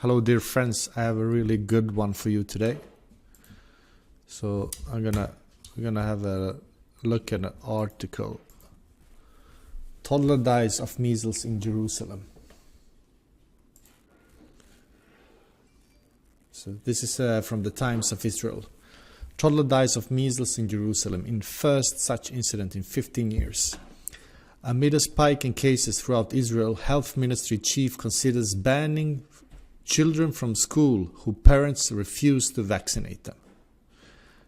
Hello dear friends, I have a really good one for you today. So we're gonna have a look at an article. Toddler dies of measles in Jerusalem. So this is from the Times of Israel. Toddler dies of measles in Jerusalem in first such incident in 15 years. Amid a spike in cases throughout Israel, Health Ministry chief considers banning children from school who parents refuse to vaccinate them.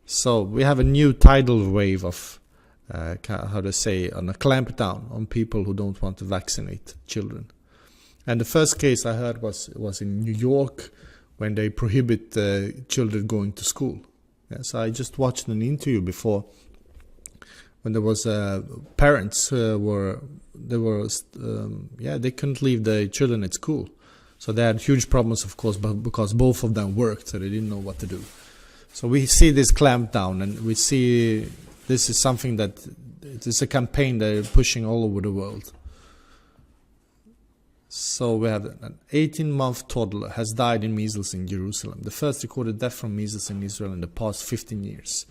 So we have a new tidal wave of, on a clampdown on people who don't want to vaccinate children. And the first case I heard was in New York when they prohibit children going to school. Yeah, so I just watched an interview before when there was parents they couldn't leave the children at school. So they had huge problems, of course, but because both of them worked, so they didn't know what to do. So we see this clampdown, and we see this is something that it is a campaign they're pushing all over the world. So we have an 18-month toddler has died in measles in Jerusalem, the first recorded death from measles in Israel in the past 15 years.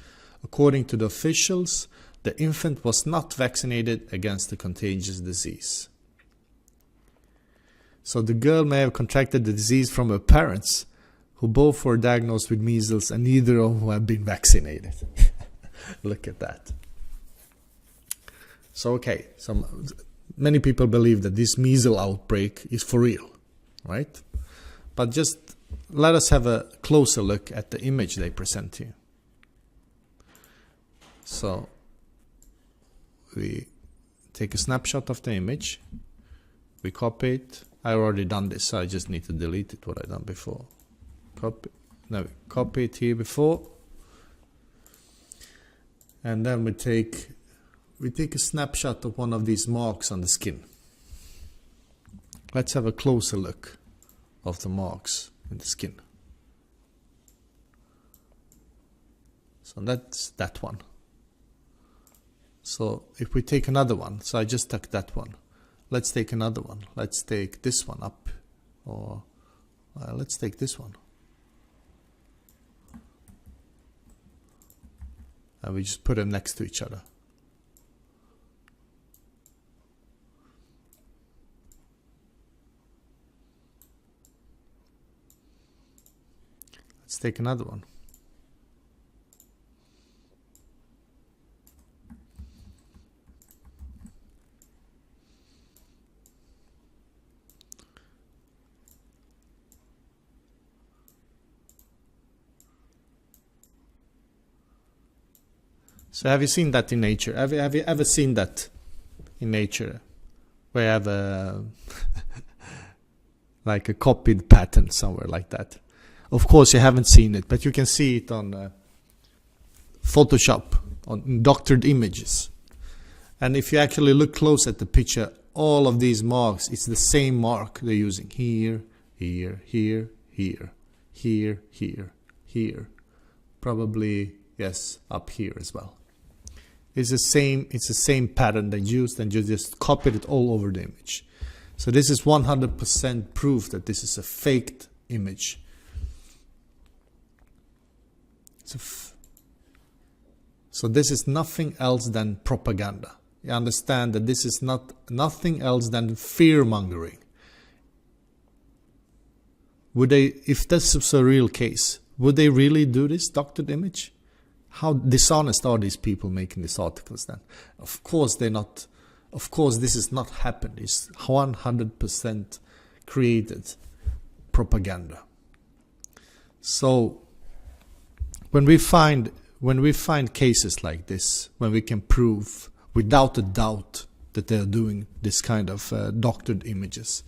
According to the officials, the infant was not vaccinated against the contagious disease. So the girl may have contracted the disease from her parents, who both were diagnosed with measles and neither of whom have been vaccinated. Look at that. So many people believe that this measles outbreak is for real, right? But just let us have a closer look at the image they present to you. So we take a snapshot of the image, we copy it. I already done this, so I just need to delete it, what I done before. Copy it here before. And then we take a snapshot of one of these marks on the skin. Let's have a closer look of the marks in the skin. So that's that one. So if we take another one, so I just took that one. Let's take another one. Let's take this one up. Or let's take this one. And we just put them next to each other. Let's take another one. So have you seen that in nature? Have you ever seen that in nature? Where you have a like a copied pattern somewhere like that. Of course you haven't seen it, but you can see it on Photoshop, on doctored images. And if you actually look close at the picture, all of these marks, it's the same mark they're using. Here, here, here, here, here, here, here. Probably, yes, up here as well. It's the same pattern they used, and you just copied it all over the image. So this is 100% proof that this is a faked image. So this is nothing else than propaganda. You understand that this is nothing else than fear-mongering. Would they, if this is a real case, would they really do this doctored image? How dishonest are these people making these articles then? Of course they're not. Of course this has not happened. It's 100% created propaganda. So when we find cases like this, when we can prove without a doubt that they're doing this kind of doctored images,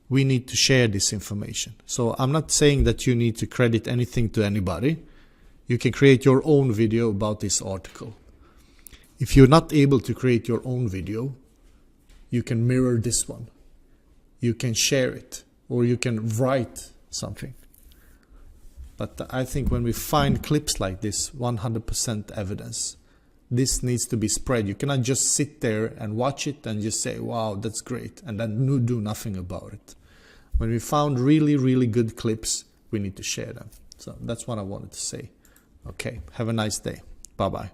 we need to share this information. So I'm not saying that you need to credit anything to anybody. You can create your own video about this article. If you're not able to create your own video, you can mirror this one. You can share it, or you can write something. But I think when we find clips like this, 100% evidence, this needs to be spread. You cannot just sit there and watch it and just say, wow, that's great, and then do nothing about it. When we found really, really good clips, we need to share them. So that's what I wanted to say. Okay, have a nice day. Bye-bye.